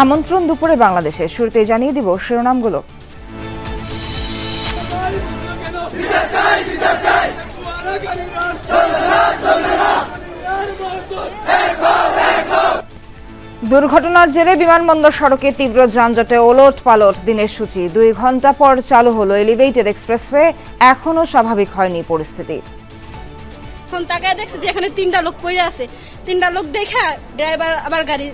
আমন্ত্রণ দুপুরে বাংলাদেশে। শুরুতে জানিয়ে দিব শিরোনামগুলো। দুর্ঘটনার জেরে বিমানবন্দর সড়কে তীব্র যানজটে ওলট পালট দিনের সূচি। 2 ঘন্টা পর চালু হলো এলিভেটেড এক্সপ্রেসওয়ে, এখনো স্বাভাবিক হয়নি পরিস্থিতি। ফোন তাকায় দেখছে যে এখানে 3টা লোক পড়ে আছে। 3টা লোক দেখে ড্রাইভার আবার গাড়ি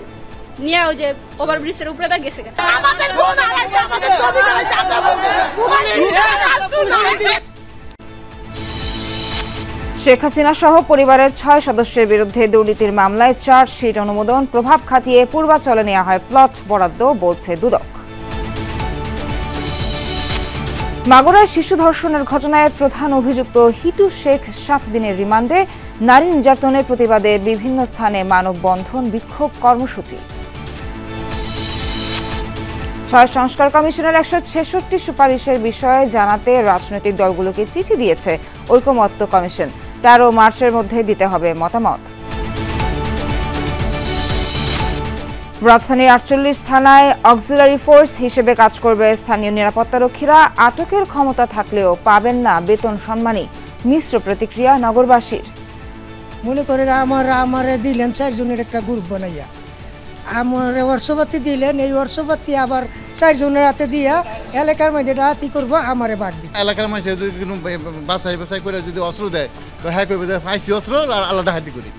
নিয়ে ওই যে ওভারব্রিজের উপরে গেছে। আমাদের ফোন আলাইছে, আমাদের ছবি আলাইছে, আমরা বলতে শেখ হাসিনা সহ পরিবারের 6 সদস্যের বিরুদ্ধে দুর্নীতির মামলায় চার্জশিট অনুমোদন। প্রভাব খাটিয়ে পূর্বাচলে নেওয়া হয় প্লট বরাদ্দ, বলছে দুদক। মাগুরায় শিশু ধর্ষণের ঘটনায় প্রধান অভিযুক্ত হিটু শেখ 7 দিনের রিমান্ডে। নারী নির্যাতনের প্রতিবাদে বিভিন্ন স্থানে মানববন্ধন, বিক্ষোভ কর্মসূচি। 6 সংস্কার কমিশনের 166 সুপারিশের বিষয়ে জানাতে রাজনৈতিক দলগুলোকে চিঠি দিয়েছে ঐকমত্য কমিশন। 13 মার্চের মধ্যে দিতে হবে মতামত। রাজধানীর 48 থানায় অক্সিলারি ফোর্স হিসেবে কাজ করবে স্থানীয় নিরাপত্তারক্ষীরা। আটকের ক্ষমতা থাকলেও পাবেন না বেতন সম্মানী। মিশ্র প্রতিক্রিয়া নগরবাসীর। মনে করেন আমারে দিলেন 4 জনের একটা গ্রুপ বানাইয়া, আমার অর্থপাতি দিলেন, এই অর্থপাতি আবার 4 জনের হাতে দিয়া এলাকার মধ্যে ডাকাতি করবো, আমারে বাদ দিই। এলাকার মানুষ যদি বাছাই করে যদি অস্ত্র দেয় তো হ্যাঁ করবে ফাইসি অস্ত্র আর আল্লাহ ডাকাতি করি।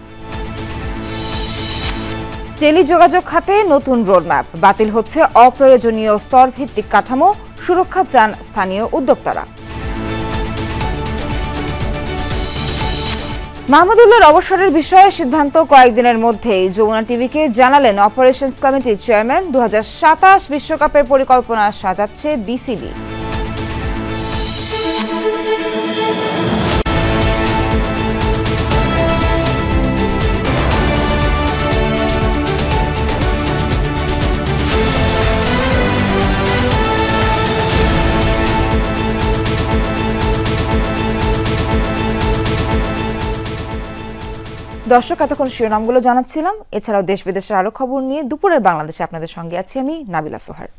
টেলিযোগাযোগ খাতে নতুন রোডম্যাপ। বাতিল হচ্ছে অপ্রয়োজনীয় স্তরভিত্তিক কাঠামো, সুরক্ষা চান স্থানীয় উদ্যোক্তারা। মাহমুদুল্লাহর অবসরের বিষয়ে সিদ্ধান্ত কয়েকদিনের মধ্যেই যমুনা টিভিকে জানালেন অপারেশনস কমিটির চেয়ারম্যান। 2027 বিশ্বকাপের পরিকল্পনা সাজাচ্ছে বিসিবি। দর্শক, এতক্ষণ শিরোনামগুলো জানাচ্ছিলাম। এছাড়াও দেশ বিদেশের আরো খবর নিয়ে দুপুরের বাংলাদেশে আপনাদের সঙ্গে আছি আমি নাবিলা সোহার।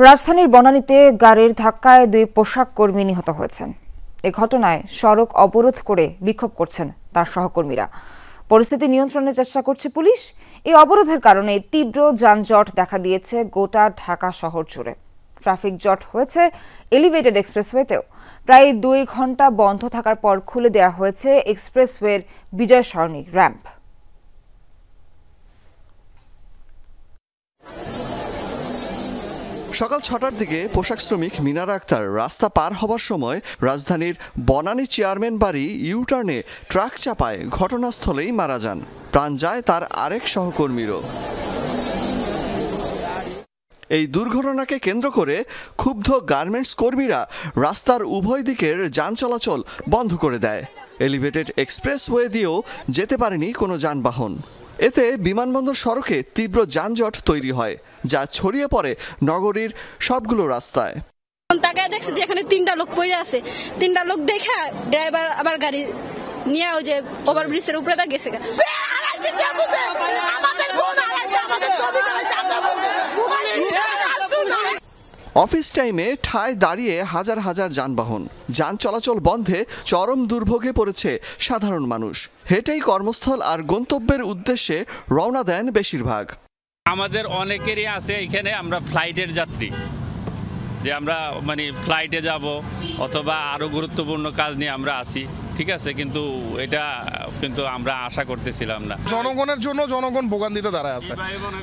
রাজধানীর বনানীতে গাড়ির ধাক্কায় 2 পোশাক কর্মী নিহত হয়েছেন। এ ঘটনায় সড়ক অবরোধ করে বিক্ষোভ করছেন তার সহকর্মীরা। পরিস্থিতি নিয়ন্ত্রণের চেষ্টা করছে পুলিশ। এই অবরোধের কারণে তীব্র যানজট দেখা দিয়েছে গোটা ঢাকা শহর জুড়ে। ট্রাফিক জট হয়েছে এলিভেটেড এক্সপ্রেসওয়েতেও। প্রায় 2 ঘন্টা বন্ধ থাকার পর খুলে দেওয়া হয়েছে এক্সপ্রেসওয়ের বিজয় সরণি র্যাম্প। সকাল 6টার দিকে পোশাক শ্রমিক মিনারা আক্তার রাস্তা পার হবার সময় রাজধানীর বনানী চেয়ারম্যান বাড়ি ইউটার্নে ট্রাক চাপায় ঘটনাস্থলেই মারা যান। প্রাণ যায় তার আরেক সহকর্মীরও। এই দুর্ঘটনাকে কেন্দ্র করে ক্ষুব্ধ গার্মেন্টস কর্মীরা রাস্তার উভয় দিকের যান চলাচল বন্ধ করে দেয়। এলিভেটেড এক্সপ্রেসওয়ে দিয়েও যেতে পারেনি কোনো যানবাহন। এতে বিমানবন্দর সড়কে তীব্র যানজট তৈরি হয়, যা ছড়িয়ে পড়ে নগরীর সবগুলো রাস্তায়। তাকায় দেখছে যে এখানে 3টা লোক পড়ে আছে। 3টা লোক দেখে ড্রাইভার আবার গাড়ি নিয়ে ওই যে ওভারব্রিজের উপরে গেছে। অফিস টাইমে ঠায় দাঁড়িয়ে হাজার হাজার যানবাহন, যান চলাচল বন্ধে চরম দুর্ভোগে পড়েছে সাধারণ মানুষ। হেঁটেই কর্মস্থল আর গন্তব্যের উদ্দেশ্যে রওনা দেন বেশিরভাগ। আমাদের অনেকেরই আছে এখানে, আমরা ফ্লাইটের যাত্রী, যে আমরা ফ্লাইটে যাব অথবা আরো গুরুত্বপূর্ণ কাজ নিয়ে আমরা আসি, ঠিক আছে, কিন্তু আমরা আশা করতেছিলাম না। জনগণের জন্য জনগণ ভোগান্তিতে দাঁড়ায় আছে,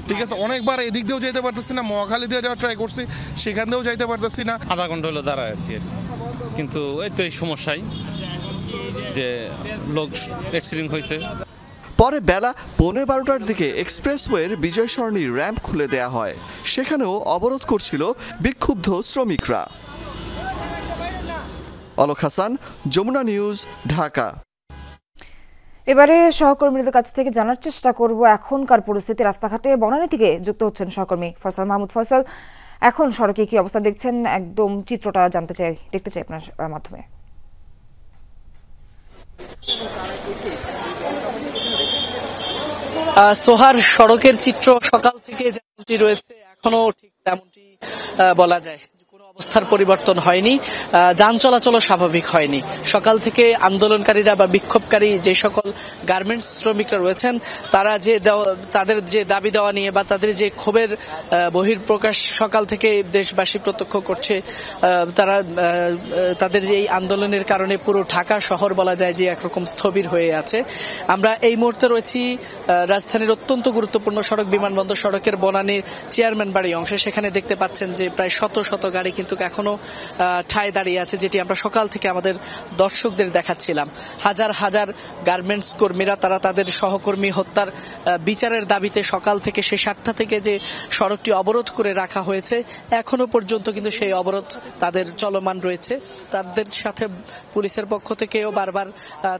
ঠিক আছে। অনেকবার এদিক দিয়েও যেতে পারতেছি না, মহাখালী দিয়ে যাওয়ার ট্রাই করছি, সেখান দিয়েও যাইতে পারতেছি না। আধা ঘন্টা হলো দাঁড়ায় আছি, কিন্তু এই তো এই সমস্যাই যে লোক অ্যাক্সিডেন্ট হয়েছে। পরে বেলা 11:15টার দিকে এক্সপ্রেসওয়ের বিজয় সরণি র্যাম্প খুলে দেয়া হয়। সেখানেও অবরোধ করছিল বিক্ষুব্ধ শ্রমিকরা। অলক হাসান, যমুনা নিউজ, ঢাকা। এবারে সহকর্মীদের কাছ থেকে জানার চেষ্টা করব এখনকার পরিস্থিতি রাস্তাঘাটে। বনানী থেকে যুক্ত হচ্ছেন সহকর্মী ফয়সাল মাহমুদ। ফয়সাল, এখন সড়কে কি অবস্থা দেখছেন? একদম চিত্রটা দেখতে চাই আপনার মাধ্যমে। সোহার, সড়কের চিত্র সকাল থেকে যেমনটি রয়েছে এখনো ঠিক তেমনটি বলা যায়, অবস্থার পরিবর্তন হয়নি, যান চলাচলও স্বাভাবিক হয়নি। সকাল থেকে আন্দোলনকারীরা বা বিক্ষোভকারী যে সকল গার্মেন্টস শ্রমিকরা রয়েছেন তারা যে তাদের যে দাবি দেওয়া নিয়ে বা তাদের যে ক্ষোভের বহিঃপ্রকাশ সকাল থেকে দেশবাসী প্রত্যক্ষ করছে, তারা তাদের যে এই আন্দোলনের কারণে পুরো ঢাকা শহর বলা যায় যে একরকম স্থবির হয়ে আছে। আমরা এই মুহূর্তে রয়েছি রাজধানীর অত্যন্ত গুরুত্বপূর্ণ সড়ক বিমানবন্দর সড়কের বনানীর চেয়ারম্যান বাড়ি অংশে। সেখানে দেখতে পাচ্ছেন যে প্রায় শত শত গাড়ি কিন্তু এখনো ঠায় দাঁড়িয়ে আছে, যেটি আমরা সকাল থেকে আমাদের দর্শকদের দেখাচ্ছিলাম। হাজার হাজার গার্মেন্টস কর্মীরা তারা তাদের সহকর্মী হত্যার বিচারের দাবিতে সকাল থেকে সেই 7টা থেকে যে সড়কটি অবরোধ করে রাখা হয়েছে এখনো পর্যন্ত কিন্তু সেই অবরোধ তাদের চলমান রয়েছে। তাদের সাথে পুলিশের পক্ষ থেকেও বারবার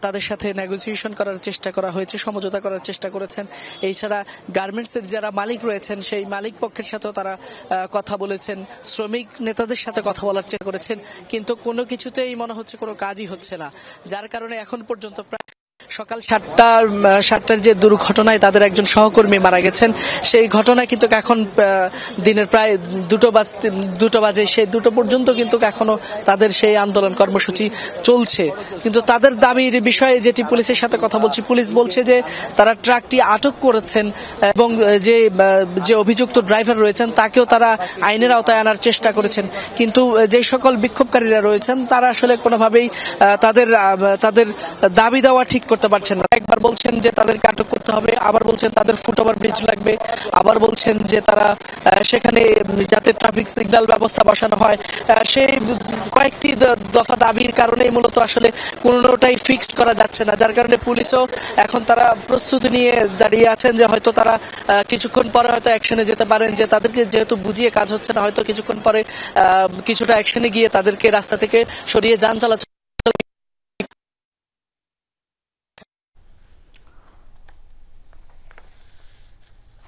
তাদের সাথে নেগোসিয়েশন করার চেষ্টা করা হয়েছে, সমঝোতা করার চেষ্টা করেছেন। এছাড়া গার্মেন্টসের যারা মালিক রয়েছেন সেই মালিক পক্ষের সাথেও তারা কথা বলেছেন, শ্রমিক নেতাদের সাথে কথা বলার চেষ্টা করেছেন, কিন্তু কোনো কিছুতেই মনে হচ্ছে কোনো কাজই হচ্ছে না। যার কারণে এখন পর্যন্ত প্রায় সকাল 7টার যে দুর্ঘটনায় তাদের একজন সহকর্মী মারা গেছেন, সেই ঘটনা কিন্তু এখন দিনের প্রায় 2টো বাজে, সেই 2টো পর্যন্ত কিন্তু এখনো তাদের সেই আন্দোলন কর্মসূচি চলছে। কিন্তু তাদের দাবির বিষয়ে যেটি পুলিশের সাথে কথা বলছি, পুলিশ বলছে যে তারা ট্রাকটি আটক করেছেন এবং যে অভিযুক্ত ড্রাইভার রয়েছেন তাকেও তারা আইনের আওতায় আনার চেষ্টা করেছেন। কিন্তু যে সকল বিক্ষোভকারীরা রয়েছেন তারা আসলে কোনোভাবেই তাদের দাবি দেওয়া ঠিক করতে পারছেন না। একবার বলছেন যে তাদেরকে আটক করতে হবে, আবার বলছেন তাদের ফুটওভার ব্রিজ লাগবে, আবার বলছেন যে তারা সেখানে যাতে ট্রাফিক সিগন্যাল ব্যবস্থা বসানো হয়। সেই কয়েকটি দফা দাবির কারণে মূলত আসলে কোনোটাই ফিক্সড করা যাচ্ছে না। যার কারণে পুলিশও এখন তারা প্রস্তুতি নিয়ে দাঁড়িয়ে আছেন যে হয়তো তারা কিছুক্ষণ পরে হয়তো অ্যাকশনে যেতে পারেন, যে তাদেরকে যেহেতু বুঝিয়ে কাজ হচ্ছে না, হয়তো কিছুক্ষণ পরে কিছুটা অ্যাকশনে গিয়ে তাদেরকে রাস্তা থেকে সরিয়ে যান চলাচল।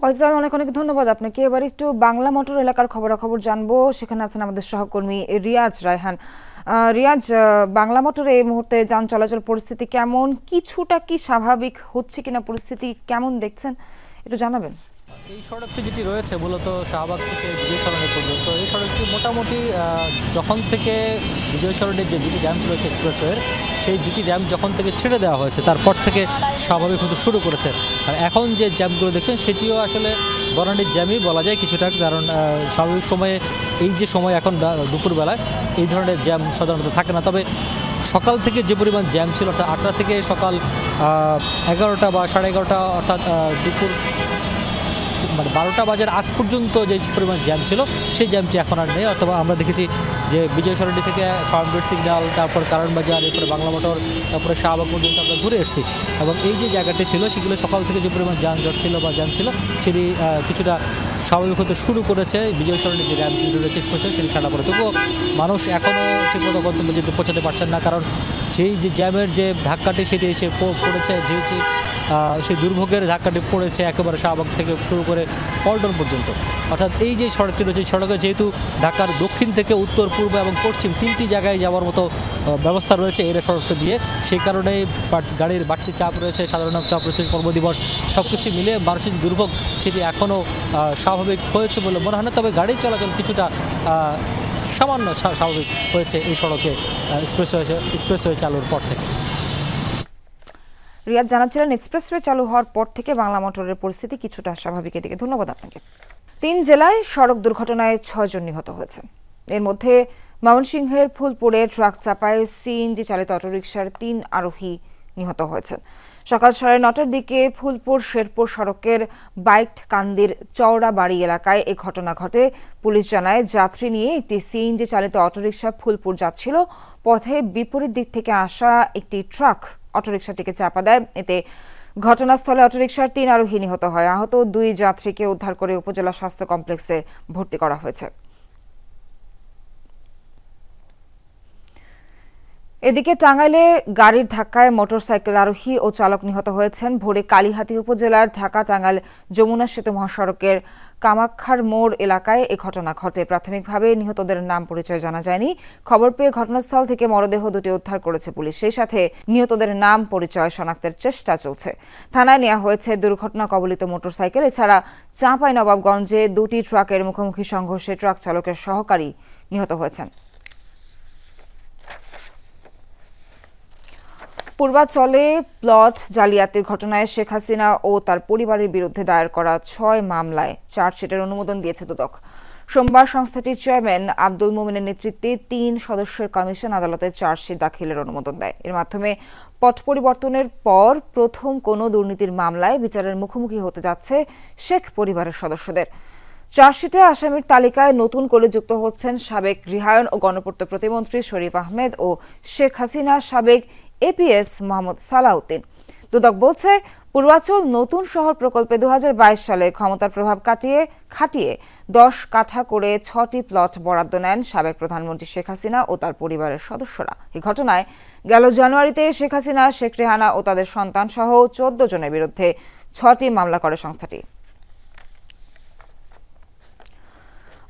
ফয়সাল, অনেক অনেক ধন্যবাদ আপনাকে। এবার একটু বাংলা মোটর এলাকার খবরাখবর জানবো। সেখানে আছেন আমাদের সহকর্মী রিয়াজ রায়হান। রিয়াজ, বাংলা মোটরে এই মুহূর্তে যান চলাচল পরিস্থিতি কেমন? কিছুটা কি স্বাভাবিক হচ্ছে কিনা, পরিস্থিতি কেমন দেখছেন একটু জানাবেন। এই সড়কটি যেটি রয়েছে মূলত শাহবাগ থেকে বিজয় সরণি পর্যন্ত, এই সড়কটি মোটামুটি যখন থেকে বিজয় সরণির যে দুটি র্যাম্প রয়েছে এক্সপ্রেসওয়ের, সেই দুটি র্যাম্প যখন থেকে ছেড়ে দেওয়া হয়েছে তারপর থেকে স্বাভাবিক হতে শুরু করেছে। আর এখন যে জ্যামগুলো দেখছেন সেটিও আসলে বনানীর জ্যামই বলা যায় কিছুটা, কারণ স্বাভাবিক সময়ে এই যে সময় এখন দুপুরবেলায় এই ধরনের জ্যাম সাধারণত থাকে না। তবে সকাল থেকে যে পরিমাণ জ্যাম ছিল, অর্থাৎ 8টা থেকে সকাল 11টা বা 11:30, অর্থাৎ দুপুর 12টা বাজার আগ পর্যন্ত যে পরিমাণ জ্যাম ছিল সেই জ্যামটি এখন আর নেই। অথবা আমরা দেখেছি যে বিজয় সরণি থেকে ফার্মগেট সিগন্যাল, তারপর কারণবাজার, এরপরে বাংলা মোটর, তারপরে শাহবাগ পর্যন্ত আমরা ঘুরে এসেছি। এবং এই যে জায়গাটি ছিল সেগুলো সকাল থেকে যে পরিমাণ যানজট ছিল বা জ্যাম ছিল সেটি কিছুটা স্বাভাবিক হতে শুরু করেছে বিজয় সরণির যে র্যাম্পগুলো রয়েছে এক্সপ্রেসওয়ে সেটি ছাড়া পড়ে। তবুও মানুষ এখনও ঠিকমতো গন্তব্যে যেতে পৌঁছাতে পারছেন না, কারণ সেই যে জ্যামের যে ধাক্কাটি সেটি এসে পড়েছে, যেহেতু সেই দুর্ভোগের ধাক্কাটি পড়েছে একেবারে শাহবাগ থেকে শুরু করে পল্টন পর্যন্ত। অর্থাৎ এই যে সড়কটি রয়েছে, সড়কে যেহেতু ঢাকার দক্ষিণ থেকে উত্তর, পূর্ব এবং পশ্চিম 3টি জায়গায় যাওয়ার মতো ব্যবস্থা রয়েছে এই সড়কটা দিয়ে, সেই কারণেই গাড়ির বাড়তি চাপ রয়েছে, সাধারণ চাপ রয়েছে, কর্মদিবস সব কিছু মিলে মানসিক দুর্ভোগ সেটি এখনও স্বাভাবিক হয়েছে বলে মনে হয় না। তবে গাড়ি চলাচল কিছুটা সামান্য স্বাভাবিক হয়েছে এই সড়কে এক্সপ্রেসওয়ে চালুর পর থেকে। রিয়াজ জানাচ্ছিলেন এক্সপ্রেসওয়ে চালু হওয়ার পর থেকে বাংলা মোটরের পরিস্থিতি কিছুটা স্বাভাবিকের দিকে। ধন্যবাদ আপনাকে। 3 জেলায় সড়ক দুর্ঘটনায় 6 জন নিহত হয়েছেন। এর মধ্যে ময়মনসিংহের ফুলপুরে ট্রাক চাপায় সিএনজি চালিত অটোরিকশার 3 আরোহী নিহত হয়েছেন। সকাল 9:30টার দিকে ফুলপুর শেরপুর সড়কের বাইককান্দির চওড়াবাড়ি এলাকায় এই ঘটনা ঘটে। পুলিশ জানায় যাত্রী নিয়ে একটি সিএনজি চালিত অটোরিকশা ফুলপুর যাচ্ছিল। পথে বিপরীত দিক থেকে আসা একটি ট্রাক অটোরিকশাটিকে চাপা দেয়। এতে ঘটনাস্থলে অটোরিকশার 3 আরোহী নিহত হয়। আহত 2 যাত্রীকে উদ্ধার করে উপজেলা স্বাস্থ্য কমপ্লেক্সে ভর্তি করা হয়েছে। এদিকে টাঙ্গাইলে গাড়ির ধাক্কায় মোটরসাইকেল আরোহী ও চালক নিহত হয়েছেন। ভোরে কালিহাতী উপজেলার ঢাকা টাঙ্গাইল যমুনা সেতু মহাসড়কের কামাক্ষার মোড় এলাকায় এ ঘটনা ঘটে। প্রাথমিকভাবে নিহতদের নাম পরিচয় জানা যায়নি। খবর পেয়ে ঘটনাস্থল থেকে মরদেহ দুটি উদ্ধার করেছে পুলিশ। সেই সাথে নিহতদের নাম পরিচয় শনাক্তের চেষ্টা চলছে। থানায় নেওয়া হয়েছে দুর্ঘটনা কবলিত মোটরসাইকেল। এছাড়া চাঁপাইনবাবগঞ্জে দুটি ট্রাকের মুখোমুখি সংঘর্ষে ট্রাক চালকের সহকারী নিহত হয়েছেন। পূর্বাঞ্চলে প্লট জালিয়াতির ঘটনায় শেখ হাসিনা ও তার পরিবারের বিরুদ্ধে দায়ের করা 6 মামলায় চার্জশিটের অনুমোদন দিয়েছে দুদক। সোমবার সংস্থাটির চেয়ারম্যান আব্দুল মোমিনের নেতৃত্বে 3 সদস্যের কমিশন আদালতে চার্জশিট দাখিলের অনুমোদন দেয়। এর মাধ্যমে পট পরিবর্তনের পর প্রথম কোনো দুর্নীতির মামলায় বিচারের মুখোমুখি হতে যাচ্ছে শেখ পরিবারের সদস্যদের। চার্জশিটে আসামির তালিকায় নতুন করে যুক্ত হচ্ছেন সাবেক গৃহায়ন ও গণপূর্ত প্রতিমন্ত্রী শরীফ আহমেদ ও শেখ হাসিনা সাবেক এপিএস মোহাম্মদ সালাউদ্দিন। দুদক বলছে, পূর্বাঞ্চল নতুন শহর প্রকল্পে 2022 সালে ক্ষমতার প্রভাব খাটিয়ে 10 কাঠা করে 6টি প্লট বরাদ্দ নেন সাবেক প্রধানমন্ত্রী শেখ হাসিনা ও তার পরিবারের সদস্যরা। এই ঘটনায় গেল জানুয়ারিতে শেখ হাসিনা, শেখ রেহানা ও তাদের সন্তান সহ 14 জনের বিরুদ্ধে 6টি মামলা করে সংস্থাটি।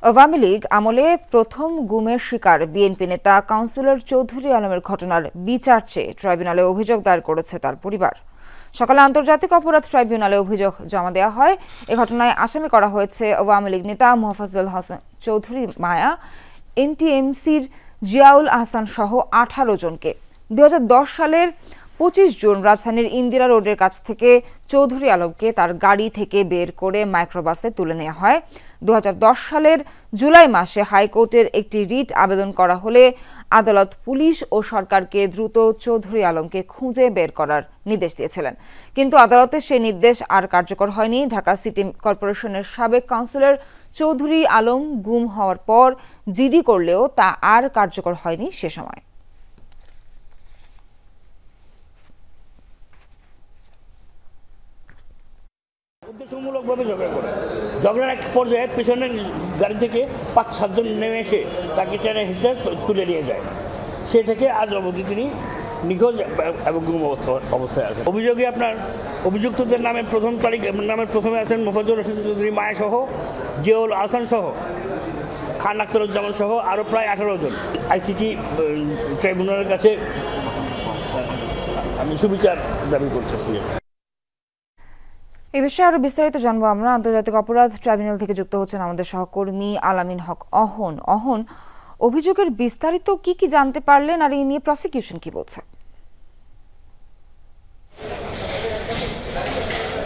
আওয়ামী লীগ আমলে প্রথম গুমের শিকার বিএনপি নেতা কাউন্সিলর চৌধুরী আলমের ঘটনার বিচার চেয়ে ট্রাইব্যুনালে অভিযোগ দায়ের করেছে তার পরিবার। সকালে আন্তর্জাতিক অপরাধ ট্রাইব্যুনালে অভিযোগ জমা দেওয়া হয়। এ ঘটনায় আসামি করা হয়েছে আওয়ামী লীগ নেতা মোফাজ্জল হোসেন চৌধুরী মায়া, এনটিএমসির জিয়াউল আহসান সহ 18 জনকে। 2010 সালের 25 জুন রাজধানীর ইন্দিরা রোডের কাছ থেকে চৌধুরী আলমকে তার গাড়ি থেকে বের করে মাইক্রোবাসে তুলে নেওয়া হয়। 2010 সালের জুলাই মাসে হাইকোর্টের একটি রিট আবেদন করা হলে আদালত পুলিশ ও সরকারকে দ্রুত চৌধুরী আলমকে খুঁজে বের করার নির্দেশ দিয়েছিলেন, কিন্তু আদালতের সেই নির্দেশ আর কার্যকর হয়নি। ঢাকা সিটি কর্পোরেশনের সাবেক কাউন্সিলর চৌধুরী আলম গুম হওয়ার পর জিডি করলেও তা আর কার্যকর হয়নি সে সময়। উদ্দেশ্যমূলকভাবে ঝগড়া করে, ঝগড়ার এক পর্যায়ে পেছনের গাড়ি থেকে 5-7 জন নেমে এসে তাকে টেনে হিসেবে তুলে নিয়ে যায়। সে থেকে আজ অবধি তিনি নিখোঁজ এবং গুম অবস্থায় আছেন। অভিযোগে আপনার অভিযুক্তদের নামে প্রথমে আছেন মোফাজ্জল হোসেন চৌধুরী মায়া সহ, জিয়াউল আহসান সহ, খান আখতারুজ্জামান সহ আরও প্রায় 18 জন। আইসিটি ট্রাইব্যুনালের কাছে আমি সুবিচার দাবি করতেছি। এ বিষয়ে আরো বিস্তারিত জানবো আমরা। আন্তর্জাতিক অপরাধ ট্রাইব্যুনাল থেকে যুক্ত হচ্ছেন আমাদের সহকর্মী আলামিন হক অহন। অহন, অভিযোগের বিস্তারিত কি কি জানতে পারলেন আর এই নিয়ে প্রসিকিউশন কি বলছে?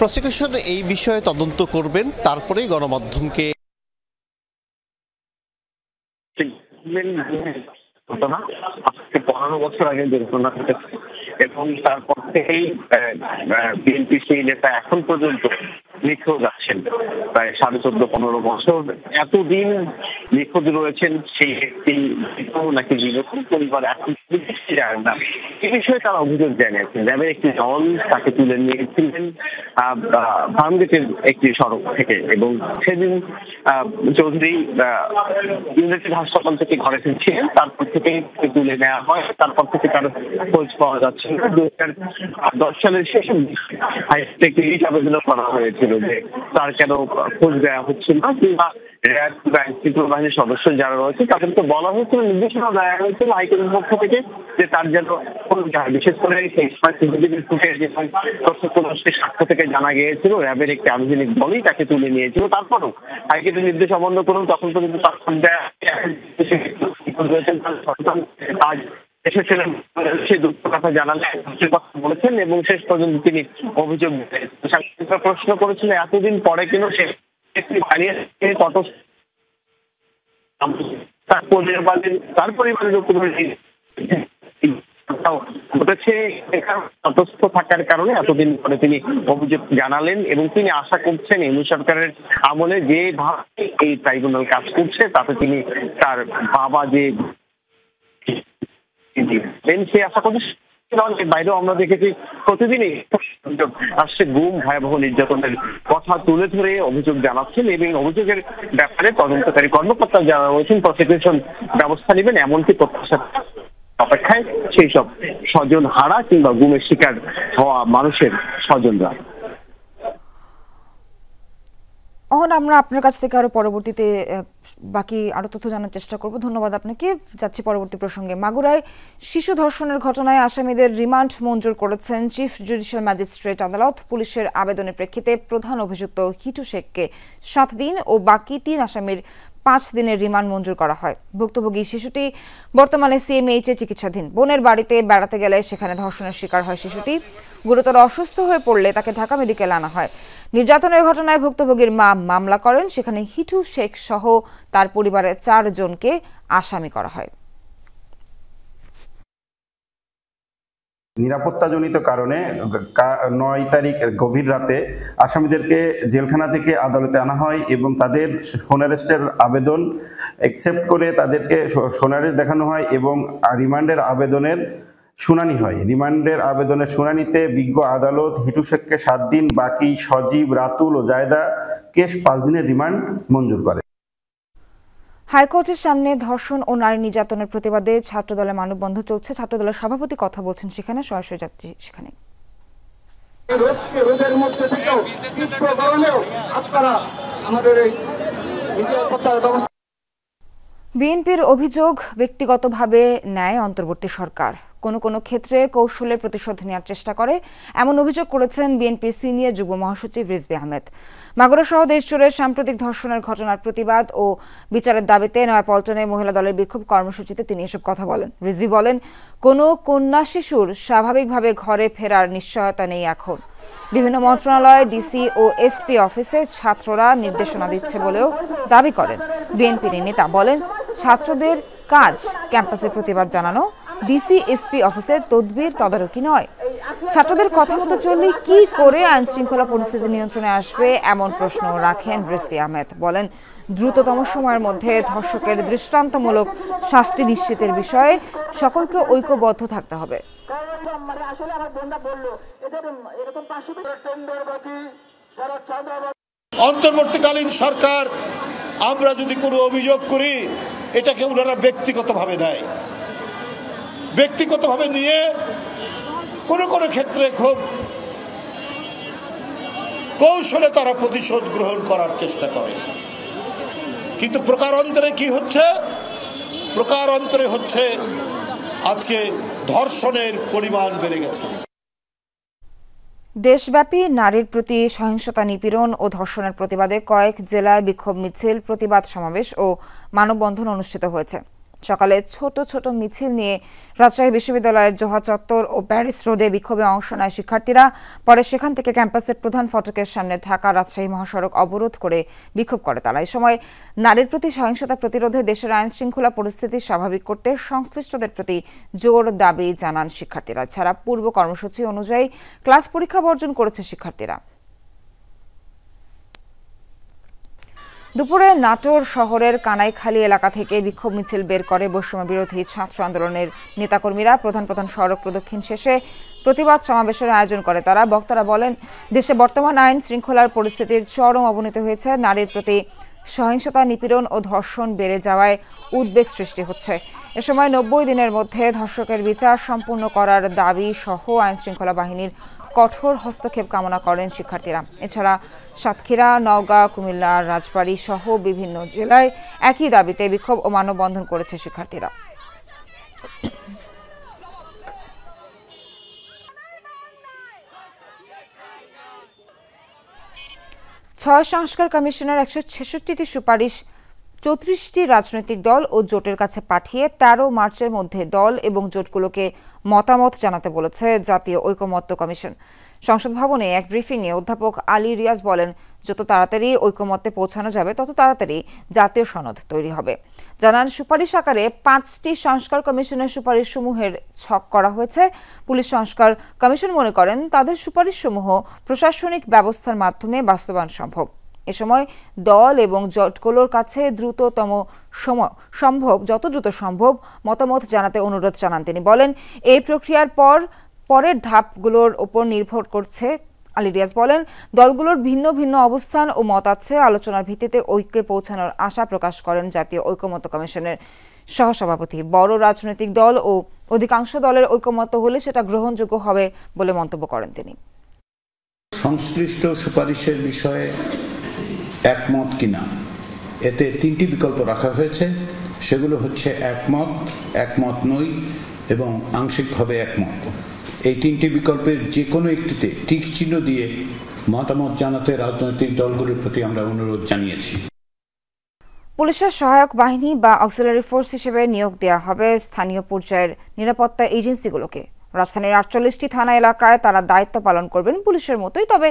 প্রসিকিউশন এই বিষয়ে তদন্ত করবেন, তারপরেই গণমাধ্যমকে 15 বছর আগে যে ঘটনা ঘটেছে এবং তারপর থেকেই বিএনপি সেই নেতা এখন পর্যন্ত নিখোঁজ আছেন প্রায় 14.5-15 বছর। এতদিন নিখোঁজ রয়েছেন সেই ব্যক্তি নাকি বিরোধী পরিবার এখন জানেন না। এই বিষয়ে তারা অভিযোগ জানিয়েছেন। র্যাবের একটি দল তাকে তুলে নিয়েছিলেন ফার্মগেটের একটি সড়ক থেকে এবং সেদিন চৌধুরী ইউনাইটেড হাসপাতাল থেকে ঘরে ফিরছিলেন। তারপর থেকে তুলে নেওয়া হয়। তারপর থেকে তার খোঁজ পাওয়া যাচ্ছে না। 2010 সালের শেষে হাইকোর্টে রিট আবেদন করা হয়েছিল যে তার কেন খোঁজ দেওয়া হচ্ছে না, কিংবা র্যাব আইনশৃঙ্খলা বাহিনীর সদস্য যারা রয়েছে তাদেরকে বলা হয়েছিল, নির্দেশনা দেওয়া হয়েছিল হাইকোর্টের পক্ষ থেকে যে তার যেন বিশেষ করে সেই সিসিটিভি ফুটেজ প্রত্যক্ষদর্শীর সাক্ষ্য থেকে জানা গিয়েছিল র্যাবের একটি আনুষ্ঠানিক দলই তাকে তুলে নিয়েছিল। তারপরও হাইকোর্টের নির্দেশ অমান্য করুন, তখন পর্যন্ত তার খোঁজ দেওয়া আজ এসেছিলেন, সেই দুঃখ কথা জানালেন, কথা বলেছেন এবং শেষ পর্যন্ত তিনি অভিযোগ প্রশ্ন করেছিলেন এতদিন পরে কেন সে তার পরিবারের উপর ঘটেছে তটস্থ থাকার কারণে এতদিন পরে তিনি অভিযোগ জানালেন এবং তিনি আশা করছেন এই সরকারের আমলে যে ভাবে এই ট্রাইব্যুনাল কাজ করছে তাতে তিনি তার বাবা যে সে আশা করছি। বাইরেও আমরা দেখেছি প্রতিদিনই আসছে গুম, ভয়াবহ নির্যাতনের কথা তুলে ধরে অভিযোগ জানাচ্ছেন এবং অভিযোগের ব্যাপারে তদন্তকারী কর্মকর্তা যারা রয়েছেন প্রসিকিউশন ব্যবস্থা নেবেন এমনকি প্রত্যাশা অপেক্ষায় সেই সব স্বজন হারা কিংবা গুমের শিকার হওয়া মানুষের স্বজনরা। আমরা আপনার কাছ থেকে আরো পরবর্তীতে বাকি আরো তথ্য জানার চেষ্টা করব। ধন্যবাদ আপনাকে। যাচ্ছি পরবর্তী প্রসঙ্গে। মাগুরায় শিশু ধর্ষণের ঘটনায় আসামিদের রিমান্ড মঞ্জুর করেছেন চিফ জুডিশিয়াল ম্যাজিস্ট্রেট আদালত। পুলিশের আবেদনের প্রেক্ষিতে প্রধান অভিযুক্ত হিটু শেখকে 7 দিন ও বাকি 3 আসামির 5 দিনের রিমান্ড মঞ্জুর করা হয়। ভুক্তভোগী শিশুটি বর্তমানে সিএমএইচ এ চিকিৎসাধীন। বোনের বাড়িতে বেড়াতে গেলে সেখানে ধর্ষণের শিকার হয় শিশুটি। গুরুতর অসুস্থ হয়ে পড়লে তাকে ঢাকা মেডিকেল আনা হয়। নির্যাতনের ঘটনায় ভুক্তভোগীর মা মামলা করেন। সেখানে হিটু শেখ সহ তার পরিবারের 4 জনকে আসামি করা হয়। নিরাপত্তাজনিত কারণে 9 তারিখ গভীর রাতে আসামিদেরকে জেলখানা থেকে আদালতে আনা হয় এবং তাদের সোন অ্যারেস্টের আবেদন অ্যাকসেপ্ট করে তাদেরকে সোন অ্যারেস্ট দেখানো হয় এবং রিমান্ডের আবেদনের শুনানি হয়। রিমান্ডের আবেদনের শুনানিতে বিজ্ঞ আদালত হিটু শেখকে 7 দিন, বাকি সজীব, রাতুল ও জায়দাকে 5 দিনের রিমান্ড মঞ্জুর করে। হাইকোর্টের সামনে ধর্ষণ ও নারী নির্যাতনের প্রতিবাদে ছাত্রদলের মানববন্ধন চলছে। ছাত্রদলের সভাপতি কথা বলছেন সেখানে, সরাসরি যাচ্ছি সেখানে। বিএনপির অভিযোগ ব্যক্তিগতভাবে নেয় অন্তর্বর্তী সরকার, কোনো ক্ষেত্রে কৌশলের প্রতিশোধ নেওয়ার চেষ্টা করে, এমন অভিযোগ করেছেন বিএনপির সিনিয়র যুগ্ম মহাসচিব রিজভী আহমেদ। মাগুরা সহ দেশজুড়ে সাম্প্রতিক ধর্ষণের ঘটনার প্রতিবাদ ও বিচারের দাবিতে নয়াপল্টনে মহিলা দলের বিক্ষোভ কর্মসূচিতে তিনি এসব কথা বলেন। রিজভী বলেন, কোনো কন্যা শিশুর স্বাভাবিকভাবে ঘরে ফেরার নিশ্চয়তা নেই এখন। বিভিন্ন মন্ত্রণালয়, ডিসি ও এসপি অফিসে ছাত্ররা নির্দেশনা দিচ্ছে বলেও দাবি করেন। বিএনপির নেতা বলেন, ছাত্রদের কাজ ক্যাম্পাসে প্রতিবাদ জানানো, ডিসি এসপি অফিসের তদবির তদারকি নয়। ছাত্রদের কথা মতো চললে কি করে আইন শৃঙ্খলা পরিস্থিতি নিয়ন্ত্রণে আসবে এমন প্রশ্ন রাখেন রিজভী আহমেদ। বলেন, দ্রুততম সময়ের মধ্যে ধর্ষকের দৃষ্টান্তমূলক শাস্তি নিশ্চিতের বিষয়ে সকলকে ঐক্যবদ্ধ থাকতে হবে। অন্তর্বর্তীকালীন সরকার আমরা যদি কোনো অভিযোগ করি এটাকে ওনারা ব্যক্তিগতভাবে নেয়, ব্যক্তিগতভাবে নিয়ে কোনো ক্ষেত্রে খুব কৌশলে তারা প্রতিশোধ গ্রহণ করার চেষ্টা করে। কিন্তু প্রকারান্তরে কি হচ্ছে? প্রকারান্তরে হচ্ছে আজকে ধর্ষণের পরিমাণ বেড়ে গেছে। দেশব্যাপী নারীর প্রতি সহিংসতা, নিপীড়ন ও ধর্ষণের প্রতিবাদে কয়েক জেলায় বিক্ষোভ মিছিল, প্রতিবাদ সমাবেশ ও মানববন্ধন অনুষ্ঠিত হয়েছে। সকালে ছোট ছোট মিছিল নিয়ে রাজশাহী বিশ্ববিদ্যালয়ের জোহা চত্বর ও প্যারিস রোডে বিক্ষোভে অংশ নেয় শিক্ষার্থীরা। পরে সেখান থেকে ক্যাম্পাসের প্রধান ফটকের সামনে ঢাকা রাজশাহী মহাসড়ক অবরোধ করে বিক্ষোভ করে তারা। এই সময় নারীর প্রতি সহিংসতা প্রতিরোধে দেশের আইন শৃঙ্খলা পরিস্থিতি স্বাভাবিক করতে সংশ্লিষ্টদের প্রতি জোর দাবি জানান শিক্ষার্থীরা। ছাড়া পূর্ব কর্মসূচি অনুযায়ী ক্লাস পরীক্ষা বর্জন করেছে শিক্ষার্থীরা। দুপুরে নাটোর শহরের কানাইখালী এলাকা থেকে বিক্ষোভ মিছিল বের করে বৈষম্য বিরোধী ছাত্র আন্দোলনের নেতাকর্মীরা। প্রধান সড়ক প্রদক্ষিণ শেষে প্রতিবাদ সমাবেশের আয়োজন করে তারা। বক্তারা বলেন, দেশে বর্তমান আইন শৃঙ্খলার পরিস্থিতির চরম অবনতি হয়েছে। নারীর প্রতি সহিংসতা, নিপীড়ন ও ধর্ষণ বেড়ে যাওয়ায় উদ্বেগ সৃষ্টি হচ্ছে। এ সময় 90 দিনের মধ্যে ধর্ষকের বিচার সম্পূর্ণ করার দাবি সহ আইন শৃঙ্খলা বাহিনীর কঠোর হস্তক্ষেপ কামনা করেন শিক্ষার্থীরা। এছাড়া সাতক্ষীরা, নওগাঁ, কুমিল্লা, রাজবাড়ী সহ বিভিন্ন জেলায় একই দাবিতে বিক্ষোভ ও মানববন্ধন করেছে শিক্ষার্থীরা। ছয় সংস্কার কমিশনের 166টি সুপারিশ 34টি রাজনৈতিক দল ও জোটের কাছে পাঠিয়ে 13 মার্চের মধ্যে দল এবং জোটগুলোকে মতামত জানাতে বলেছে জাতীয় ঐকমত্য কমিশন। সংসদ ভবনে এক ব্রিফিংয়ে অধ্যাপক আলী রিয়াজ বলেন, যত তাড়াতাড়ি ঐকমত্যে পৌঁছানো যাবে তত তাড়াতাড়ি জাতীয় সনদ তৈরি হবে। জানান, সুপারিশ আকারে 5টি সংস্কার কমিশনের সুপারিশ সমূহের ছক করা হয়েছে। পুলিশ সংস্কার কমিশন মনে করেন তাদের সুপারিশ সমূহ প্রশাসনিক ব্যবস্থার মাধ্যমে বাস্তবায়ন সম্ভব। এ সময় দল এবং জোটগুলোর কাছে যত দ্রুত সম্ভব মতামত জানাতে অনুরোধ জানান তিনি। বলেন, এই প্রক্রিয়ার পরের ধাপগুলোর উপর নির্ভর করছে। আলী রিয়াজ বলেন, দলগুলোর ভিন্ন ভিন্ন অবস্থান ও মত আছে। আলোচনার ভিত্তিতে ঐক্যে পৌঁছানোর আশা প্রকাশ করেন জাতীয় ঐকমত্য কমিশনের সহসভাপতি। বড় রাজনৈতিক দল ও অধিকাংশ দলের ঐকমত্য হলে সেটা গ্রহণযোগ্য হবে বলে মন্তব্য করেন তিনি। সংশ্লিষ্ট সুপারিশের বিষয়ে একমত কিনা, এতে 3টি বিকল্প রাখা হয়েছে। সেগুলো হচ্ছে একমত, একমত নই এবং আংশিকভাবে একমত। এই 3টি বিকল্পের যে কোনো একটিতে টিক চিহ্ন দিয়ে মতামত জানাতে রাজনৈতিক দলগুলোর প্রতি আমরা অনুরোধ জানিয়েছি। পুলিশের সহায়ক বাহিনী বা অক্সিলারি ফোর্স হিসেবে নিয়োগ দেওয়া হবে স্থানীয় পর্যায়ের নিরাপত্তা এজেন্সিগুলোকে। রাজধানীর 48টি থানা এলাকায় তারা দায়িত্ব পালন করবেন পুলিশের মতোই, তবে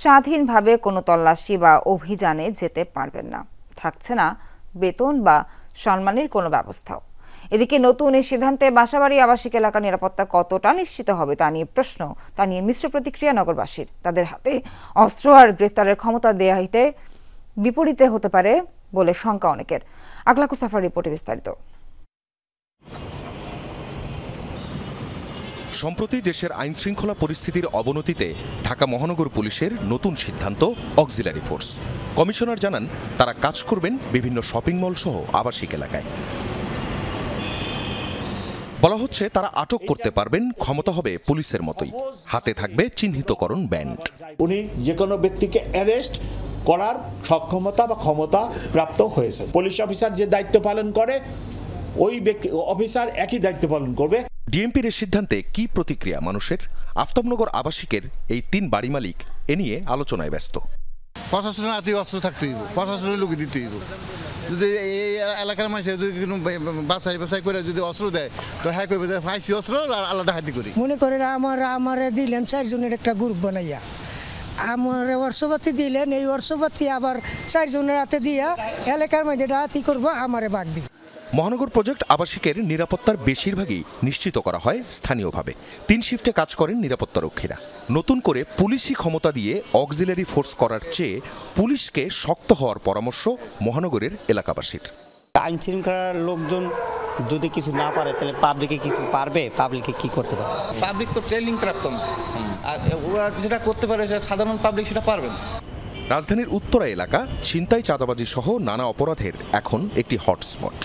স্বাধীনভাবে কোনো তল্লাশি বা অভিযানে যেতে পারবেন না। থাকছে না বেতন বা সম্মানের কোনো ব্যবস্থাও। এদিকে নতুন এই সিদ্ধান্তে বাসাবাড়ি আবাসিক এলাকার নিরাপত্তা কতটা নিশ্চিত হবে তা নিয়ে মিশ্র প্রতিক্রিয়া নগরবাসীর। তাদের হাতে অস্ত্র আর গ্রেফতারের ক্ষমতা দেয়া হইতে বিপরীতে হতে পারে বলে শঙ্কা অনেকের। আকলাকু সাফার রিপোর্টে বিস্তারিত। সম্প্রতি দেশের আইন শৃঙ্খলা পরিস্থিতির অবনতিতে ঢাকা মহানগর পুলিশের নতুন সিদ্ধান্ত অক্সিলারি ফোর্স। কমিশনার জানান তারা কাজ করবেন বিভিন্ন শপিং মল সহ আবাসিক এলাকায়। বলা হচ্ছে তারা আটক করতে পারবেন, ক্ষমতা হবে পুলিশের মতোই, হাতে থাকবে চিহ্নিতকরণ ব্যান্ড। উনি যে কোনো ব্যক্তিকে অ্যারেস্ট করার সক্ষমতা বা ক্ষমতা প্রাপ্ত হয়েছে। পুলিশ অফিসার যে দায়িত্ব পালন করে ওই ব্যক্তি অফিসার একই দায়িত্ব পালন করবে। ডিএমপির এর সিদ্ধান্তে কি প্রতিক্রিয়া মানুষের? আফতাবনগর আবাসিকের এই 3 বাড়ি মালিক এ নিয়ে আলোচনায় ব্যস্ত। প্রশাসনের হাতে অস্ত্র থাকতে হইব, প্রশাসনের লোক দিতে হইব। যদি এই এলাকার মানুষের যদি কোনো বাছাই করে যদি অস্ত্র দেয় তো হ্যাঁ করবে যে ফাইসি অস্ত্র আর আলাদা হাতি করি। মনে করেন আমারে দিলেন 4 জনের একটা গ্রুপ বানাইয়া, আমার অর্থপাতি দিলেন, এই অর্থপাতি আবার 4 জনের হাতে দিয়া এলাকার মধ্যে হাতি করবো, আমারে বাগ দিব। মহানগর প্রজেক্ট আবাসিকের নিরাপত্তার বেশিরভাগই নিশ্চিত করা হয় স্থানীয়ভাবে। 3 শিফটে কাজ করেন নিরাপত্তারক্ষীরা। নতুন করে পুলিশি ক্ষমতা দিয়ে অক্সিলারি ফোর্স করার চেয়ে পুলিশকে শক্ত হওয়ার পরামর্শ মহানগরের এলাকাবাসীর। আইন শৃঙ্খলার লোকজন যদি কিছু না পারে তাহলে পাবলিকে কিছু পারবে, পাবলিকে কি করতে পারবে? পাবলিক তো ট্রেনিং প্রাপ্ত না, আর ওরা যেটা করতে পারে সাধারণ পাবলিক সেটা পারবে না। রাজধানীর উত্তরা এলাকা ছিনতাই, চাঁদাবাজি সহ নানা অপরাধের এখন একটি হটস্পট।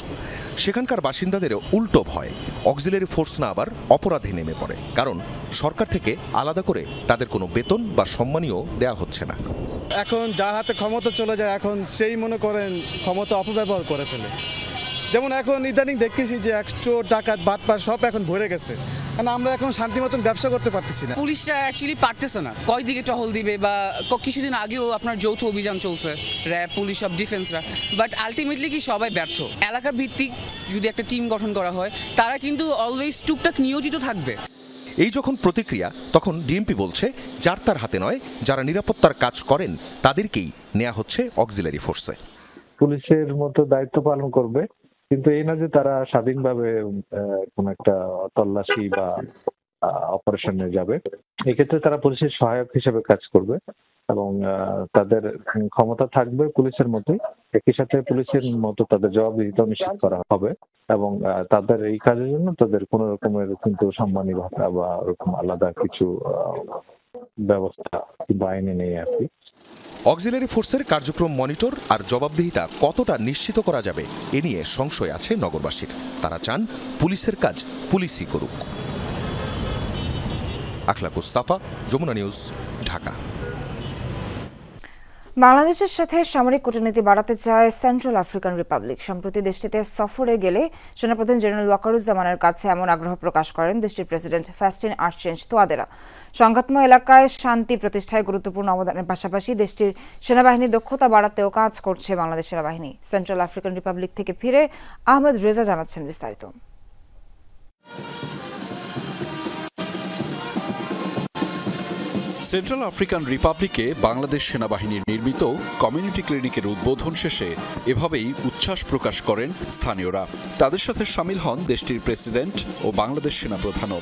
সেখানকার বাসিন্দাদেরও উল্টো ভয়, অক্সিলারি ফোর্স না আবার অপরাধে নেমে পড়ে, কারণ সরকার থেকে আলাদা করে তাদের কোনো বেতন বা সম্মানীয় দেয়া হচ্ছে না। এখন যার হাতে ক্ষমতা চলে যায়, এখন সেই মনে করেন ক্ষমতা অপব্যবহার করে ফেলে। যেমন এখন ইদানিং দেখতেছি যে চোর, ডাকাত, বাটপার সব এখন ভরে গেছে, কারণ আমরা এখন শান্তি মতন ব্যবসা করতে পারতেছি না। পুলিশরা অ্যাকচুয়ালি পারতেছে না, কয় দিকে টহল দিবে, বা কিছুদিন আগেও আপনার যৌথ অভিযান চলছে, র্যাব, পুলিশ, সব ডিফেন্সরা, বাট আলটিমেটলি কি সবাই ব্যর্থ। এলাকা ভিত্তিক যদি একটা টিম গঠন করা হয়, তারা কিন্তু অলওয়েজ টুকটাক নিয়োজিত থাকবে। এই যখন প্রতিক্রিয়া, তখন ডিএমপি বলছে যার তার হাতে নয়, যারা নিরাপত্তার কাজ করেন তাদেরকেই নেওয়া হচ্ছে অক্সিলারি ফোর্সে। পুলিশের মতো দায়িত্ব পালন করবে, কিন্তু এই না যে তারা স্বাধীনভাবে কোন একটা তল্লাশি বা অপারেশনে যাবে। এক্ষেত্রে তারা পুলিশের সহায়ক হিসেবে কাজ করবে এবং তাদের ক্ষমতা থাকবে পুলিশের মতোই। একই সাথে পুলিশের মতো তাদের জবাবদিহিতা নিশ্চিত করা হবে এবং তাদের এই কাজের জন্য তাদের কোনো রকমের কিন্তু সম্মানী ভাতা বা ওরকম আলাদা কিছু ব্যবস্থা বা আইনে নেই আর কি। অক্সিলারি ফোর্সের কার্যক্রম মনিটর আর জবাবদিহিতা কতটা নিশ্চিত করা যাবে এ নিয়ে সংশয় আছে নগরবাসীর। তারা চান পুলিশের কাজ পুলিশই করুক। আখলাকুস সাফা, যমুনা নিউজ, ঢাকা। বাংলাদেশের সাথে সামরিক কূটনীতি বাড়াতে চায় সেন্ট্রাল আফ্রিকান রিপাবলিক। সম্প্রতি দেশটিতে সফরে গেলে সেনাপ্রধান জেনারেল ওয়াকারুজ্জামানের কাছে এমন আগ্রহ প্রকাশ করেন দেশটির প্রেসিডেন্ট ফাস্টিন আর্চেঞ্জ তোয়াদেরা। সংঘাতময় এলাকায় শান্তি প্রতিষ্ঠায় গুরুত্বপূর্ণ অবদানের পাশাপাশি দেশটির সেনাবাহিনীর দক্ষতা বাড়াতেও কাজ করছে বাংলাদেশ সেনাবাহিনী। সেন্ট্রাল আফ্রিকান রিপাবলিক থেকে ফিরে আহমেদ রেজা জানাচ্ছেন বিস্তারিত। সেন্ট্রাল আফ্রিকান রিপাবলিকে বাংলাদেশ সেনাবাহিনীর নির্মিত কমিউনিটি ক্লিনিকের উদ্বোধন শেষে এভাবেই উচ্ছ্বাস প্রকাশ করেন স্থানীয়রা। তাদের সাথে সামিল হন দেশটির প্রেসিডেন্ট ও বাংলাদেশ সেনাপ্রধানও।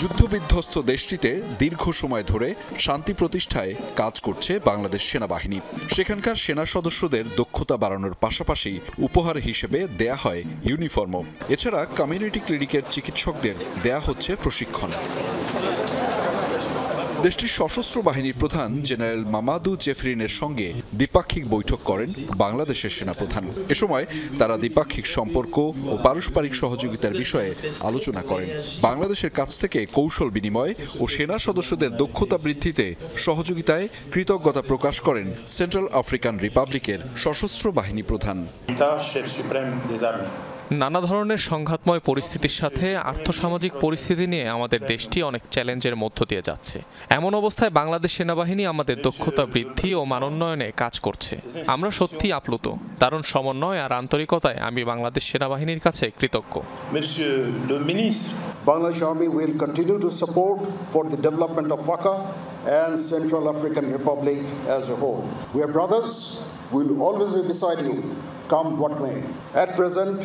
যুদ্ধবিধ্বস্ত দেশটিতে দীর্ঘ সময় ধরে শান্তি প্রতিষ্ঠায় কাজ করছে বাংলাদেশ সেনাবাহিনী। সেখানকার সেনা সদস্যদের দক্ষতা বাড়ানোর পাশাপাশি উপহার হিসেবে দেয়া হয় ইউনিফর্মও। এছাড়া কমিউনিটি ক্লিনিকের চিকিৎসকদের দেয়া হচ্ছে প্রশিক্ষণ। দেশটির সশস্ত্র বাহিনীর প্রধান জেনারেল মামাদু জেফরিনের সঙ্গে দ্বিপাক্ষিক বৈঠক করেন বাংলাদেশের সেনাপ্রধান। এ সময় তারা দ্বিপাক্ষিক সম্পর্ক ও পারস্পরিক সহযোগিতার বিষয়ে আলোচনা করেন। বাংলাদেশের কাছ থেকে কৌশল বিনিময় ও সেনা সদস্যদের দক্ষতা বৃদ্ধিতে সহযোগিতায় কৃতজ্ঞতা প্রকাশ করেন সেন্ট্রাল আফ্রিকান রিপাবলিকের সশস্ত্র বাহিনী প্রধান। নানা ধরনের সংঘাতময় পরিস্থিতির সাথে আর্থসামাজিক পরিস্থিতি নিয়ে আমাদের দেশটি অনেক চ্যালেঞ্জের মধ্য দিয়ে যাচ্ছে। এমন অবস্থায় বাংলাদেশ সেনাবাহিনী আমাদের দক্ষতা বৃদ্ধি ও মানোন্নয়নে কাজ করছে। আমরা সত্যিই আপ্লুত। দারুণ সমন্বয় আর আন্তরিকতায় আমি বাংলাদেশ সেনাবাহিনীর কাছে কৃতজ্ঞ। Bangladesh Army will continue to support for the development of WACA and Central African Republic as a whole. We are brothers. We will always be beside you, come what may. At present,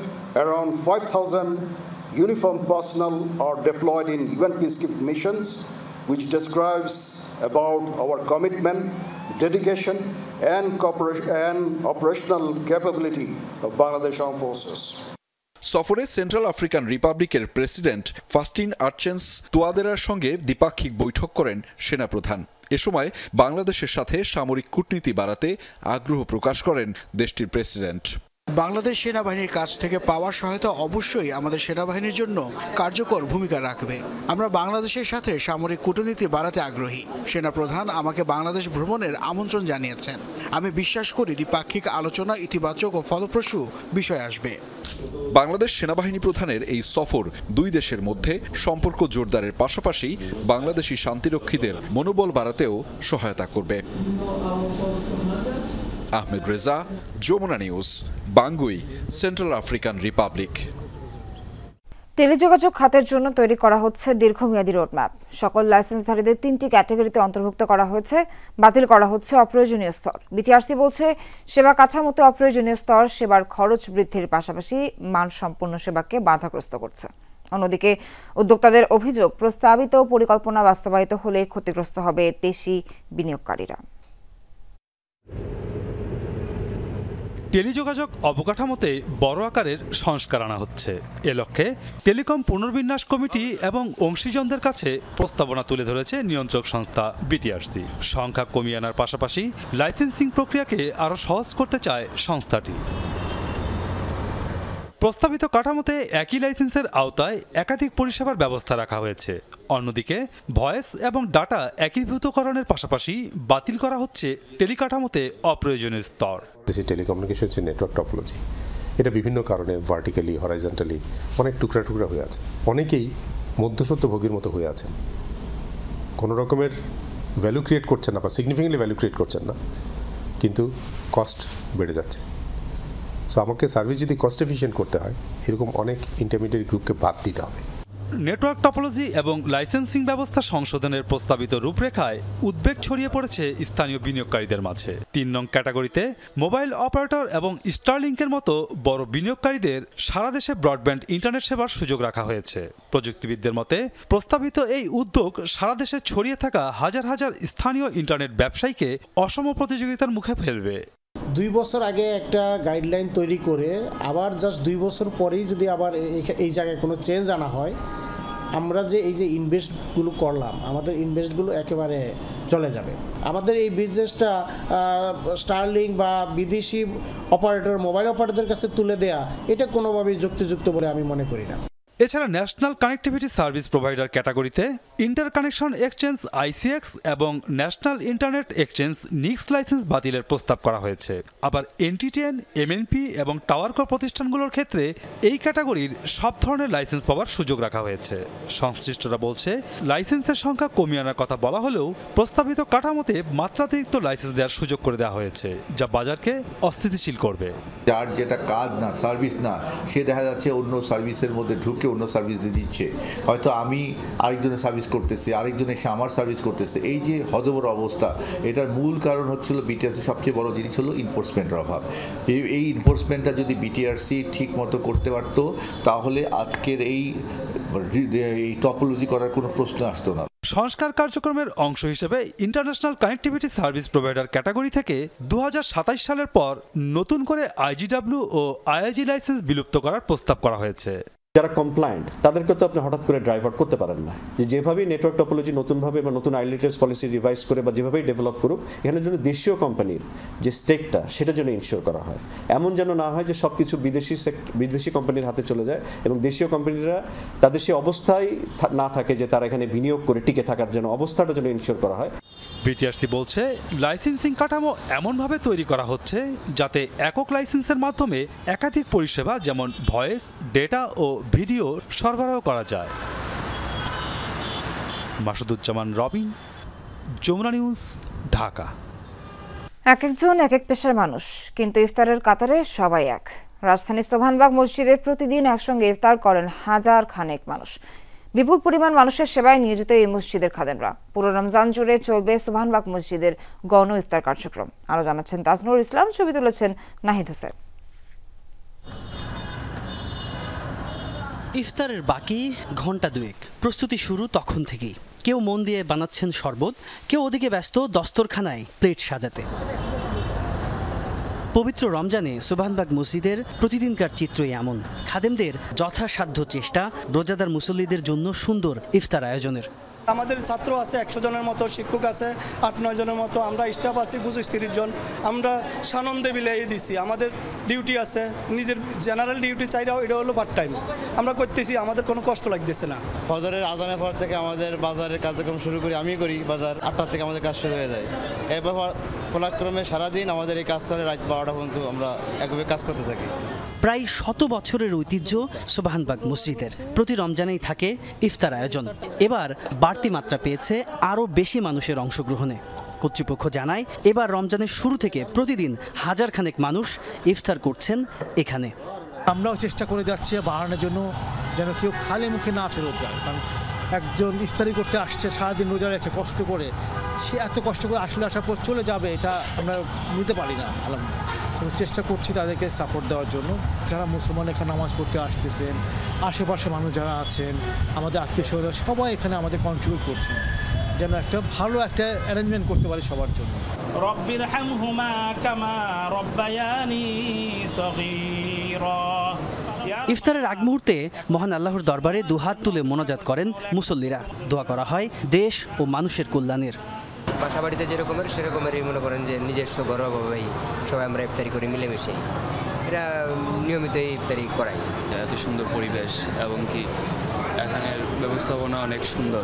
around 5,000 uniformed personnel are deployed in UN peacekeeping missions, which describes about our commitment, dedication, and cooperation and operational capability of Bangladesh Armed Forces. সফরে central African রিপাবলিকের president ফাস্টিন আর্চেন্স তুয়াদেরার সঙ্গে দ্বিপাক্ষিক বৈঠক করেন সেনাপ্রধান। এ সময় বাংলাদেশের সাথে সামরিক কূটনীতি বাড়াতে আগ্রহ প্রকাশ করেন দেশটির প্রেসিডেন্ট। বাংলাদেশ সেনাবাহিনীর কাছ থেকে পাওয়া সহায়তা অবশ্যই আমাদের সেনাবাহিনীর জন্য কার্যকর ভূমিকা রাখবে। আমরা বাংলাদেশের সাথে সামরিক কূটনীতি বাড়াতে আগ্রহী। সেনাপ্রধান আমাকে বাংলাদেশ ভ্রমণের আমন্ত্রণ জানিয়েছেন। আমি বিশ্বাস করি দ্বিপাক্ষিক আলোচনা ইতিবাচক ও ফলপ্রসূ বিষয় আসবে। বাংলাদেশ সেনাবাহিনী প্রধানের এই সফর দুই দেশের মধ্যে সম্পর্ক জোরদারের পাশাপাশি বাংলাদেশি শান্তিরক্ষীদের মনোবল বাড়াতেও সহায়তা করবে। Ahmed Reza, Jamuna news, Bangui, central African republic. টেলিযোগাযোগ খাতের জন্য তৈরি করা হচ্ছে দীর্ঘমেয়াদী রোডম্যাপ। সকল লাইসেন্সধারীদের 3টি ক্যাটাগরিতে অন্তর্ভুক্ত করা হয়েছে, বাতিল করা হচ্ছে অপ্রয়োজনীয় স্তর। বিটিআরসি বলছে, সেবা কাঠামোতে অপ্রয়োজনীয় স্তর সেবার খরচ বৃদ্ধির পাশাপাশি মানসম্পন্ন সেবাকে বাধাগ্রস্ত করছে। অন্যদিকে উদ্যোক্তাদের অভিযোগ, প্রস্তাবিত পরিকল্পনা বাস্তবায়িত হলে ক্ষতিগ্রস্ত হবে দেশি বিনিয়োগকারীরা। টেলিযোগাযোগ অবকাঠামোতে বড় আকারের সংস্কার আনা হচ্ছে। এ লক্ষ্যে টেলিকম পুনর্বিন্যাস কমিটি এবং অংশীজনদের কাছে প্রস্তাবনা তুলে ধরেছে নিয়ন্ত্রক সংস্থা বিটিআরসি। সংখ্যা কমিয়ে আনার পাশাপাশি লাইসেন্সিং প্রক্রিয়াকে আরও সহজ করতে চায় সংস্থাটি। প্রস্তাবিত কাঠামোতে একই লাইসেন্সের আওতায় একাধিক পরিষেবার ব্যবস্থা রাখা হয়েছে। অন্যদিকে ভয়েস এবং ডাটা একীভূতকরণের পাশাপাশি বাতিল করা হচ্ছে টেলিকাঠামোতে অপ্রয়োজনীয় স্তর। টেলিকমিউনিকেশন হচ্ছে নেটওয়ার্ক টপোলজি। এটা বিভিন্ন কারণে ভার্টিক্যালি হরাইজন্টালি অনেক টুকরা টুকরা হয়ে আছে। অনেকেই মধ্যস্বত্বভোগীর মতো হয়ে আছেন, কোনো রকমের ভ্যালু ক্রিয়েট করছেন না বা সিগনিফিকেন্টলি ভ্যালু ক্রিয়েট করছেন না, কিন্তু কস্ট বেড়ে যাচ্ছে। সো আমাকে সার্ভিস যদি কস্ট এফিশিয়েন্ট করতে হয়, এরকম অনেক ইন্টারমিডিয়েট গ্রুপকে বাদ দিতে হবে। নেটওয়ার্ক টপোলজি এবং লাইসেন্সিং ব্যবস্থা সংশোধনের প্রস্তাবিত রূপরেখায় উদ্বেগ ছড়িয়ে পড়েছে স্থানীয় বিনিয়োগকারীদের মাঝে। 3 নং ক্যাটাগরিতে মোবাইল অপারেটর এবং স্টারলিংকের মতো বড় বিনিয়োগকারীদের সারা দেশে ব্রডব্যান্ড ইন্টারনেট সেবার সুযোগ রাখা হয়েছে। প্রযুক্তিবিদদের মতে, প্রস্তাবিত এই উদ্যোগ সারা দেশে ছড়িয়ে থাকা হাজার হাজার স্থানীয় ইন্টারনেট ব্যবসায়ীকে অসম প্রতিযোগিতার মুখে ফেলবে। 2 বছর আগে একটা গাইডলাইন তৈরি করে আবার জাস্ট 2 বছর পরেই যদি আবার এই জায়গায় কোনো চেঞ্জ আনা হয়, আমরা যে এই যে ইনভেস্টগুলো করলাম, আমাদের ইনভেস্টগুলো একেবারে চলে যাবে। আমাদের এই বিজনেসটা স্টারলিং বা বিদেশি অপারেটর, মোবাইল অপারেটরদের কাছে তুলে দেয়া, এটা কোনোভাবেই যুক্তিযুক্ত বলে আমি মনে করি না। এছাড়া ন্যাশনাল কানেক্টিভিটি সার্ভিস প্রোভাইডার ক্যাটাগরিতে ইন্টারকানেকশন এক্সচেঞ্জ আইসিএক্স এবং national internet exchange NIX licence বাতিলের প্রস্তাব করা হয়েছে। আবার এনটিটিএন, এমএনপি এবং টাওয়ারকো প্রতিষ্ঠানগুলোর ক্ষেত্রে এই ক্যাটাগরির সব ধরনের লাইসেন্স পাওয়ার সুযোগ রাখা হয়েছে। সংশ্লিষ্টরা বলছে, লাইসেন্সের সংখ্যা কমিয়ে আনার কথা বলা হলেও প্রস্তাবিত কাঠামোতে মাত্রাতিরিক্ত লাইসেন্স দেওয়ার সুযোগ করে দেওয়া হয়েছে, যা বাজারকে অস্থিতিশীল করবে। যার যেটা কাজ না, সার্ভিস না, সে দেখা যাচ্ছে অন্য সার্ভিসের মধ্যে ঢুকে অন্য সার্ভিস দিয়ে দিচ্ছে। হয়তো আমি আরেকজনের সার্ভিস করতেছি, আরেকজন এসে আমার সার্ভিস করতেছে। এই যে হযবর অবস্থা, এটার মূল কারণ হচ্ছিল বিটিআরসি সবচেয়ে বড় জিনিস হলো এনফোর্সমেন্টের অভাব। এই এনফোর্সমেন্টটা যদি বিটিআরসি ঠিক মতো করতে পারতো, তাহলে আজকের এই টপোলজি করার কোনো প্রশ্ন আসতো না। সংস্কার কার্যক্রমের অংশ হিসেবে international connectivity service provider category থেকে 2027 সালের পর নতুন করে আইজিডব্লিউ ও আইআইজি লাইসেন্স বিলুপ্ত করার প্রস্তাব করা হয়েছে। যারা কমপ্লায়েন্ট তাদেরকে তো আপনি হঠাৎ করে ড্রাইভ আউট করতে পারেন না, যেভাবেই নেটওয়ার্ক টপোলজি নতুনভাবে বা নতুন আইডেন্টিটি পলিসি রিভাইজ করে বা যেভাবেই ডেভেলপ করুক, এখানে জন্য দেশীয় কোম্পানির যে স্টেকটা সেটা যেন ইনশিওর করা হয়। এমন যেন না হয় যে সব কিছু বিদেশি কোম্পানির হাতে চলে যায় এবং দেশীয় কোম্পানিরা তাদের সেই অবস্থায় না থাকে যে তারা এখানে বিনিয়োগ করে টিকে থাকার জন্য অবস্থাটা যেন ইনশিওর করা হয়। বিটিআরসি বলছে লাইসেন্সিং কাঠামো এমনভাবে তৈরি করা হচ্ছে যাতে একক লাইসেন্সের মাধ্যমে একাধিক পরিষেবা যেমন ভয়েস, ডেটা ও ভিডিও সরবরাহ করা যায়। মাসুদুজ্জামান রবিন, যমুনা নিউজ, ঢাকা। এক একজন এক এক পেশার মানুষ, কিন্তু ইফতারের কাতারে সবাই এক। রাজধানীর সোবহানবাগ মসজিদে প্রতিদিন একসঙ্গে ইফতার করেন হাজার খানেক মানুষ। বিপুল পরিমাণ মানুষের সেবায় নিয়োজিত এই মসজিদের খাদেমরা। পুরো রমজান জুড়ে চলবে সোবহানবাগ মসজিদের গণ ইফতার কার্যক্রম। আরো জানাচ্ছেন তাজনুর ইসলাম, ছবি তুলেছেন নাহিদ হোসেন। ইফতারের বাকি ঘন্টা দুয়েক, প্রস্তুতি শুরু তখন থেকেই। কেউ মন দিয়ে বানাচ্ছেন শরবত, কেউ ওদিকে ব্যস্ত দস্তরখানায় প্লেট সাজাতে। পবিত্র রমজানে সোবহানবাগ মসজিদের প্রতিদিনকার চিত্রই এমন। খাদেমদের যথাসাধ্য চেষ্টা রোজাদার মুসল্লিদের জন্য সুন্দর ইফতার আয়োজনের। আমাদের ছাত্র আছে 100 জনের মতো, শিক্ষক আছে 8-9 জনের মতো, আমরা স্টাফ আছি 25-30 জন। আমরা সানন্দে বিলাই দিছি। আমাদের ডিউটি আছে, নিজের জেনারেল ডিউটি চাইলেও এটা হলো পার্ট টাইম আমরা করতেছি, আমাদের কোনো কষ্ট লাগতেছে না। ফজরের আজানের পর থেকে আমাদের বাজারের কার্যক্রম শুরু করি, আমি করি। বাজার 8টা থেকে আমাদের কাজ শুরু হয়ে যায়। এরপর পলাক্রমে সারাদিন আমাদের এই কাজ চলে, রাত 12টা পর্যন্ত আমরা একভাবে কাজ করতে থাকি। প্রায় 100 বছরের ঐতিহ্য সোবহানবাগ মসজিদের। প্রতি রমজানেই থাকে ইফতার আয়োজন। এবার বাড়তি মাত্রা পেয়েছে আরও বেশি মানুষের অংশগ্রহণে। কর্তৃপক্ষ জানায়, এবার রমজানের শুরু থেকে প্রতিদিন হাজার খানেক মানুষ ইফতার করছেন এখানে। আমরাও চেষ্টা করে যাচ্ছি বাড়ানোর জন্য, যেন কেউ খালি মুখে না ফেরত যায়। কারণ একজন ইফতারি করতে আসছে সারাদিন রোজা রেখে কষ্ট করে, সে এত কষ্ট করে আসলে আসার পর চলে যাবে, এটা আমরা নিতে পারি না। চেষ্টা করছি তাদেরকে সাপোর্ট দেওয়ার জন্য। যারা মুসলমান এখানে নামাজ পড়তে আসতেছেন, আশেপাশে মানুষ যারা আছেন, আমাদের আত্মীয়স্বজন সবাই এখানে আমাদের কন্ট্রিবিউট করছেন, যেন একটা ভালো একটা অ্যারেঞ্জমেন্ট করতে পারি সবার জন্য। রব্বিরহামহুমা কামা রব্বায়ানি সগীরা। ইফতারের আগ মুহূর্তে মহান আল্লাহর দরবারে দুহাত তুলে মোনাজাত করেন মুসল্লিরা। দোয়া করা হয় দেশ ও মানুষের কল্যাণের। বাসা বাড়িতে যেরকমের সেরকমেরই মনে করেন যে নিজস্ব ঘরোয়াভাবেই সবাই আমরা ইফতারি করি মিলেমিশে। এটা নিয়মিত ইফতারি করাই। এত সুন্দর পরিবেশ এবং কি এখানের ব্যবস্থাপনা অনেক সুন্দর,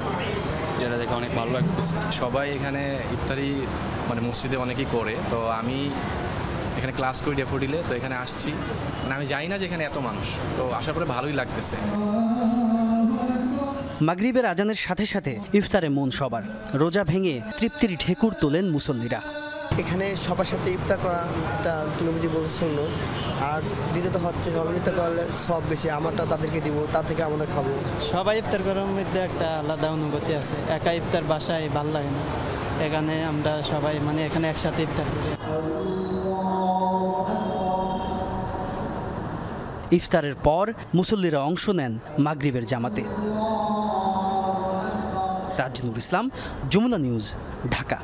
যেটা দেখে অনেক ভালো লাগতেছে। সবাই এখানে ইফতারি মানে মসজিদে অনেকেই করে, তো আমি এখানে ক্লাস করি ড্যাফোডিলে, তো এখানে আসছি। মানে আমি জানি না যে এখানে এত মানুষ, তো আসার পরে ভালোই লাগতেছে। মাগরিবের আজানের সাথে সাথে ইফতারে মন সবার। রোজা ভেঙে তৃপ্তির ঢেকুর তোলেন মুসল্লিরা। এখানে সবার সাথে ইফতার করা একটা নবীজি বলতে শুনল। আর দ্বিতীয়ত হচ্ছে সবাই ইফতার করলে সব বেশি, আমারটা তাদেরকে দিব, তার থেকে আমাদের খাবো। সবাই ইফতার করার মধ্যে একটা আলাদা অনুভূতি আছে। একা ইফতার বাসায় ভালো লাগে না, এখানে আমরা সবাই মানে এখানে একসাথে ইফতার করি। ইফতারের পর মুসল্লিরা অংশ নেন মাগরিবের জামাতে। তাজনুর ইসলাম, যমুনা নিউজ, ঢাকা।